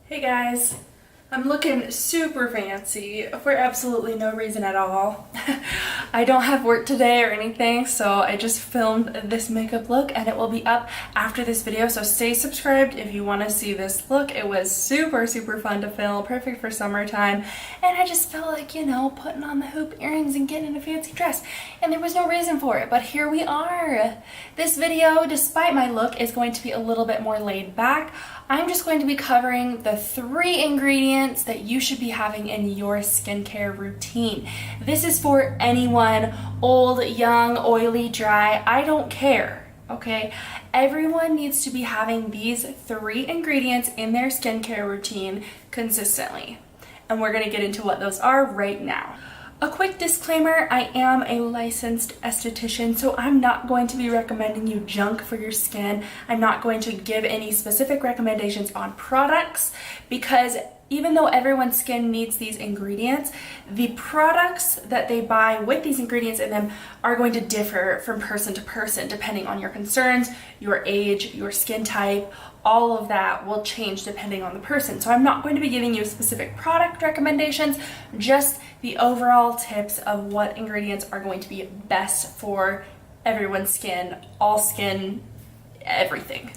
Hey guys, I'm looking super fancy for absolutely no reason at all. I don't have work today or anything, so I just filmed this makeup look and it will be up after this video, so stay subscribed if you want to see this look. It was super fun to film, perfect for summertime, and I just felt like, you know, putting on the hoop earrings and getting in a fancy dress, and there was no reason for it, but here we are. This video, despite my look, is going to be a little bit more laid back. I'm just going to be covering the 3 ingredients that you should be having in your skincare routine. This is for anyone, old, young, oily, dry, I don't care, okay? Everyone needs to be having these 3 ingredients in their skincare routine consistently. And we're gonna get into what those are right now. A quick disclaimer, I am a licensed esthetician, so I'm not going to be recommending you junk for your skin. I'm not going to give any specific recommendations on products because even though everyone's skin needs these ingredients, the products that they buy with these ingredients in them are going to differ from person to person depending on your concerns, your age, your skin type. All of that will change depending on the person. So I'm not going to be giving you specific product recommendations, just the overall tips of what ingredients are going to be best for everyone's skin, all skin, everything.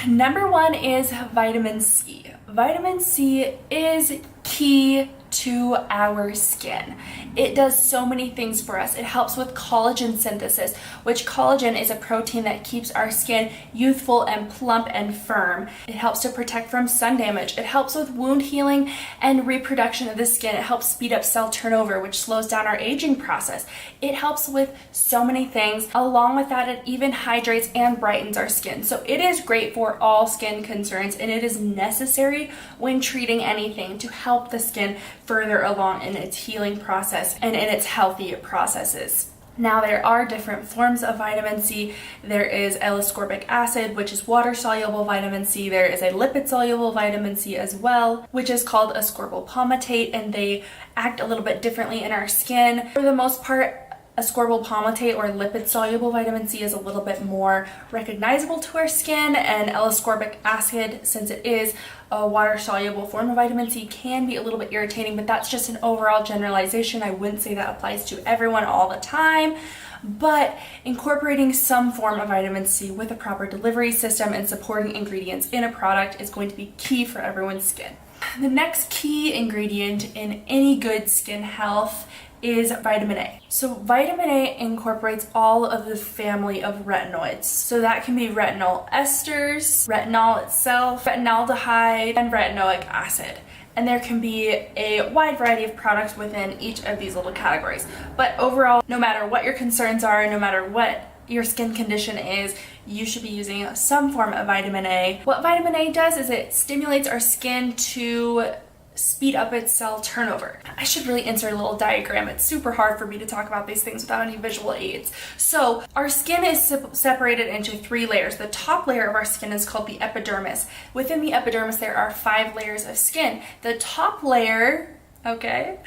Number 1 is vitamin C. Vitamin C is key to our skin. It does so many things for us. It helps with collagen synthesis, which collagen is a protein that keeps our skin youthful and plump and firm. It helps to protect from sun damage. It helps with wound healing and reproduction of the skin. It helps speed up cell turnover, which slows down our aging process. It helps with so many things. Along with that, it even hydrates and brightens our skin. So it is great for all skin concerns, and it is necessary when treating anything to help the skin further along in its healing process and in its healthy processes. Now, there are different forms of vitamin C. There is L-ascorbic acid, which is water-soluble vitamin C. There is a lipid-soluble vitamin C as well, which is called ascorbyl palmitate, and they act a little bit differently in our skin. For the most part, ascorbyl palmitate or lipid-soluble vitamin C is a little bit more recognizable to our skin, and L-ascorbic acid, since it is a water-soluble form of vitamin C, can be a little bit irritating, but that's just an overall generalization. I wouldn't say that applies to everyone all the time, but incorporating some form of vitamin C with a proper delivery system and supporting ingredients in a product is going to be key for everyone's skin. The next key ingredient in any good skin health is vitamin A. So vitamin A incorporates all of the family of retinoids. So that can be retinol esters, retinol itself, retinaldehyde, and retinoic acid. And there can be a wide variety of products within each of these little categories. But overall, no matter what your concerns are, no matter what your skin condition is, you should be using some form of vitamin A. What vitamin A does is it stimulates our skin to speed up its cell turnover. I should really insert a little diagram. It's super hard for me to talk about these things without any visual aids. So our skin is separated into 3 layers. The top layer of our skin is called the epidermis. Within the epidermis, there are 5 layers of skin. The top layer, okay,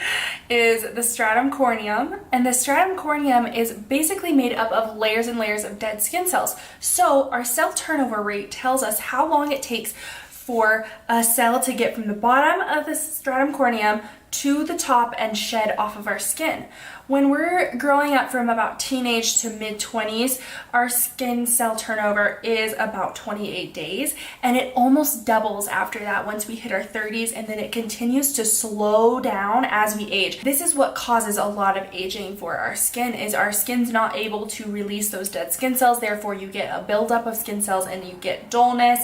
is the stratum corneum, and the stratum corneum is basically made up of layers and layers of dead skin cells. So our cell turnover rate tells us how long it takes for a cell to get from the bottom of the stratum corneum to the top and shed off of our skin. When we're growing up from about teenage to mid-20s, our skin cell turnover is about 28 days, and it almost doubles after that once we hit our 30s, and then it continues to slow down as we age. This is what causes a lot of aging for our skin, is our skin's not able to release those dead skin cells. Therefore, you get a buildup of skin cells and you get dullness.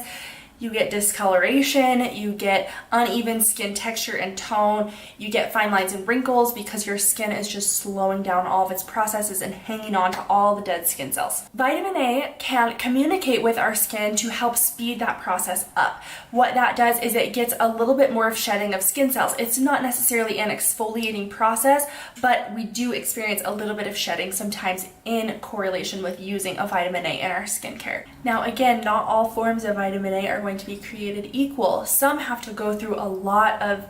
You get discoloration, you get uneven skin texture and tone, you get fine lines and wrinkles because your skin is just slowing down all of its processes and hanging on to all the dead skin cells. Vitamin A can communicate with our skin to help speed that process up. What that does is it gets a little bit more of shedding of skin cells. It's not necessarily an exfoliating process, but we do experience a little bit of shedding sometimes in correlation with using a vitamin A in our skincare. Now again, not all forms of vitamin A are going to be created equal. Some have to go through a lot of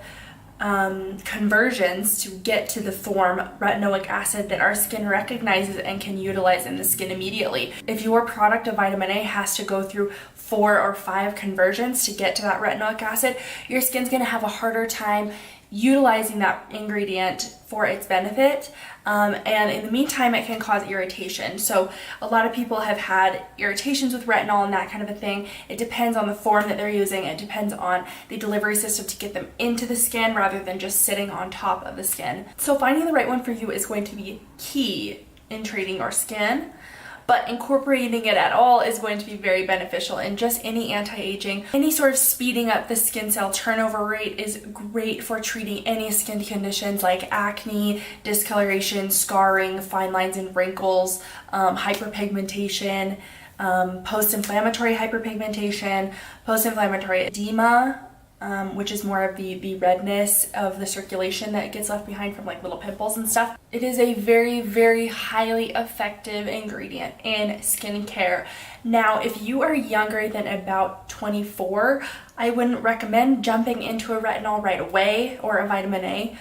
conversions to get to the form retinoic acid that our skin recognizes and can utilize in the skin immediately. If your product of vitamin A has to go through 4 or 5 conversions to get to that retinoic acid, your skin's going to have a harder time utilizing that ingredient for its benefit, and in the meantime it can cause irritation. So a lot of people have had irritations with retinol and that kind of a thing. It depends on the form that they're using. It depends on the delivery system to get them into the skin rather than just sitting on top of the skin. So finding the right one for you is going to be key in treating your skin, but incorporating it at all is going to be very beneficial in just any anti-aging. Any sort of speeding up the skin cell turnover rate is great for treating any skin conditions like acne, discoloration, scarring, fine lines and wrinkles, hyperpigmentation, post-inflammatory hyperpigmentation, post-inflammatory edema, which is more of the redness of the circulation that gets left behind from like little pimples and stuff. It is a very, very highly effective ingredient in skincare. Now, if you are younger than about 24, I wouldn't recommend jumping into a retinol right away or a vitamin A.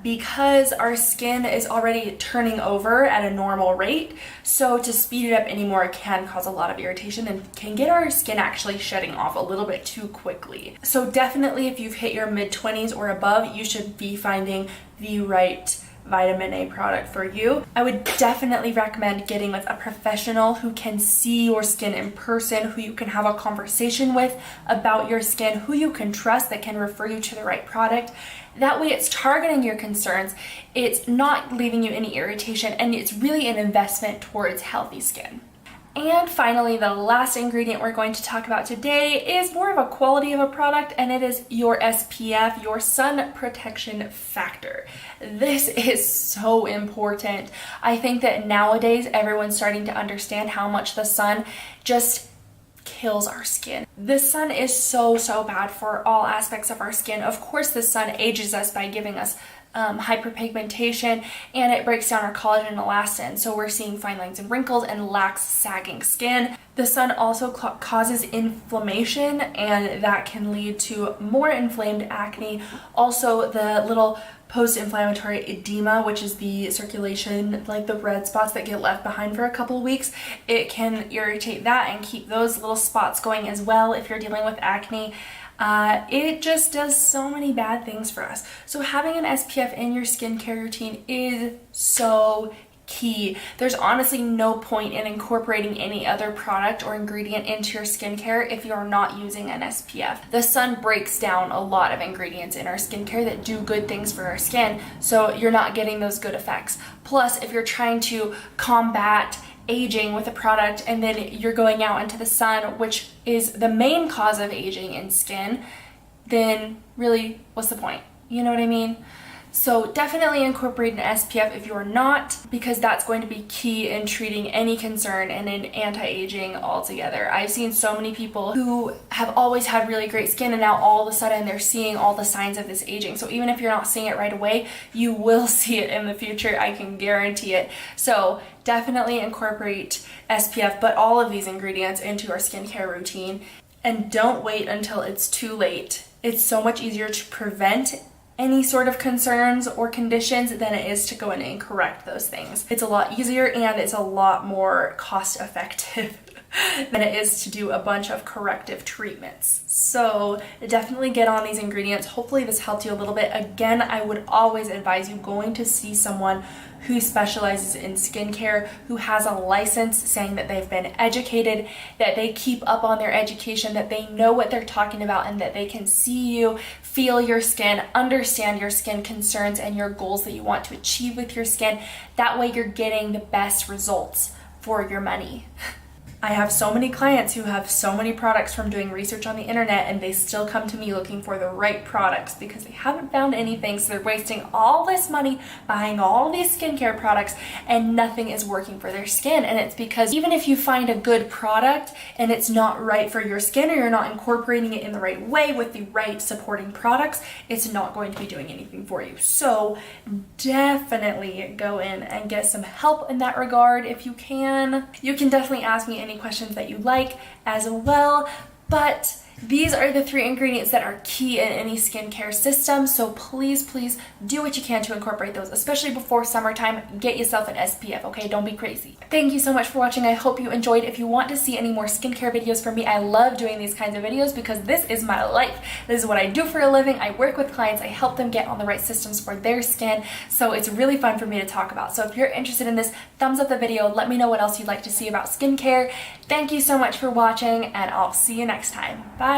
Because our skin is already turning over at a normal rate. So to speed it up anymore can cause a lot of irritation and can get our skin actually shedding off a little bit too quickly. So definitely if you've hit your mid-20s or above, you should be finding the right vitamin A product for you. I would definitely recommend getting with a professional who can see your skin in person, who you can have a conversation with about your skin, who you can trust that can refer you to the right product. That way it's targeting your concerns, it's not leaving you any irritation, and it's really an investment towards healthy skin. And finally, the last ingredient we're going to talk about today is more of a quality of a product, and it is your SPF, your sun protection factor. This is so important. I think that nowadays everyone's starting to understand how much the sun just kills our skin. The sun is so bad for all aspects of our skin. Of course, the sun ages us by giving us hyperpigmentation, and it breaks down our collagen and elastin, so we're seeing fine lines and wrinkles and lax, sagging skin. The sun also causes inflammation, and that can lead to more inflamed acne. Also, the little post-inflammatory edema, which is the circulation, like the red spots that get left behind for a couple of weeks, it can irritate that and keep those little spots going as well if you're dealing with acne. It just does so many bad things for us. So having an SPF in your skincare routine is so key. There's honestly no point in incorporating any other product or ingredient into your skincare if you're not using an SPF. The sun breaks down a lot of ingredients in our skincare that do good things for our skin, so you're not getting those good effects. Plus, if you're trying to combat aging with a product and then you're going out into the sun, which is the main cause of aging in skin, then really, what's the point? You know what I mean? So definitely incorporate an SPF if you're not, because that's going to be key in treating any concern and in anti-aging altogether. I've seen so many people who have always had really great skin and now all of a sudden they're seeing all the signs of this aging. So even if you're not seeing it right away, you will see it in the future. I can guarantee it. So definitely incorporate SPF, but all of these ingredients into your skincare routine, and don't wait until it's too late. It's so much easier to prevent any sort of concerns or conditions than it is to go in and correct those things. It's a lot easier and it's a lot more cost effective than it is to do a bunch of corrective treatments. So definitely get on these ingredients. Hopefully this helped you a little bit. Again, I would always advise you going to see someone who specializes in skincare, who has a license saying that they've been educated, that they keep up on their education, that they know what they're talking about, and that they can see you, feel your skin, understand your skin concerns and your goals that you want to achieve with your skin. That way you're getting the best results for your money. I have so many clients who have so many products from doing research on the internet, and they still come to me looking for the right products because they haven't found anything, so they're wasting all this money buying all these skincare products and nothing is working for their skin. And it's because even if you find a good product and it's not right for your skin, or you're not incorporating it in the right way with the right supporting products, it's not going to be doing anything for you. So definitely go in and get some help in that regard if you can. You can definitely ask me any questions that you like as well, but These are the 3 ingredients that are key in any skincare system, so please, please do what you can to incorporate those, especially before summertime. Get yourself an SPF, okay? Don't be crazy. Thank you so much for watching. I hope you enjoyed. If you want to see any more skincare videos from me, I love doing these kinds of videos because this is my life. This is what I do for a living. I work with clients. I help them get on the right systems for their skin, so it's really fun for me to talk about. So if you're interested in this, thumbs up the video. Let me know what else you'd like to see about skincare. Thank you so much for watching, and I'll see you next time. Bye!